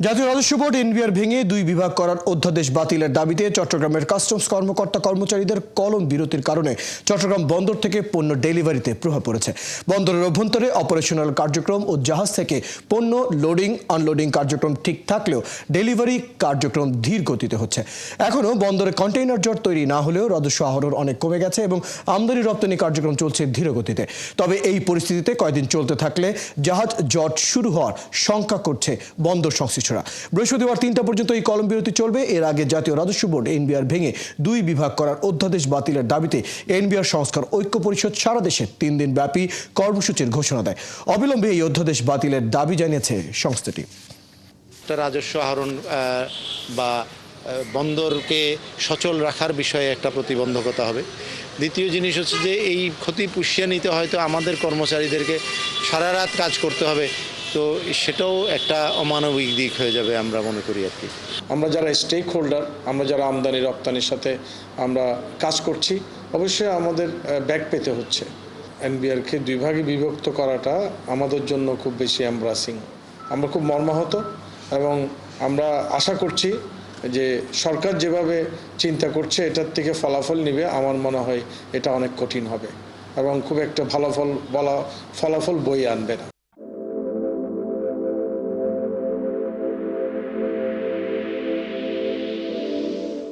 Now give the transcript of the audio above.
জাতীয় রাজস্ব board NBR ভেঙে দুই বিভাগ করার অধ্যাদেশ বাতিলের দাবিতে চট্টগ্রামের কাস্টমস কর্মকর্তা কর্মচারীদের কলম বিরতির কারণে চট্টগ্রাম বন্দর থেকে পণ্য ডেলিভারিতে প্রভাব পড়েছে। বন্দরের অভ্যন্তরে অপারেশনাল কার্যক্রম ও জাহাজ থেকে পণ্য লোডিং আনলোডিং কার্যক্রম ঠিক থাকলেও ডেলিভারি কার্যক্রম ধীর গতিতে হচ্ছে। এখনও বন্দরে কন্টেইনার জট তৈরি না হলেও রাজস্ব আহরণ অনেক কমে গেছে এবং আমদানি রপ্তানি কার্যক্রম চলছে ধীর গতিতে। তবে এই পরিস্থিতিতে কয়েকদিন চলতে থাকলে জাহাজ জট শুরু হওয়ার শঙ্কা করছে বন্দর সংশ্লিষ্ট। বৃহস্পতিবার ৩টা পর্যন্ত এই কলম বিরতি চলবে। এর আগে জাতীয় রাজস্ব বোর্ড এনবিআর ভেঙে দুই বিভাগ করার অধ্যাদেশ বাতিলের দাবিতে এনবিআর সংস্কার ঐক্য পরিষদ সারা দেশে ৩ দিন ব্যাপী কর্মসূচির ঘোষণা দেয়। অবিলম্বে এই অধ্যাদেশ বাতিলের দাবি জানিয়েছে সংস্থাটি। রাজস্ব আহরণ বা বন্দরকে সচল রাখার বিষয়ে একটা প্রতিবন্ধকতা হবে। দ্বিতীয় জিনিস হচ্ছে যে এই ক্ষতি পুষিয়ে নিতে হয়তো আমাদের কর্মচারীদেরকে সারা রাত কাজ করতে হবে, তো সেটাও একটা অমানবিক দিক হয়ে যাবে আমরা মনে করি আর কি। আমরা যারা স্টেক হোল্ডার, আমরা যারা আমদানি রপ্তানির সাথে আমরা কাজ করছি, অবশ্যই আমাদের ব্যাক পেতে হচ্ছে। এনবিআরকে দুই ভাগে বিভক্ত করাটা আমাদের জন্য খুব বেশি এমব্রাসিং, আমরা খুব মর্মাহত এবং আমরা আশা করছি যে সরকার যেভাবে চিন্তা করছে এটার থেকে ফলাফল নেবে, আমার মনে হয় এটা অনেক কঠিন হবে এবং খুব একটা ভালো ফলাফল বয়ে আনবে না।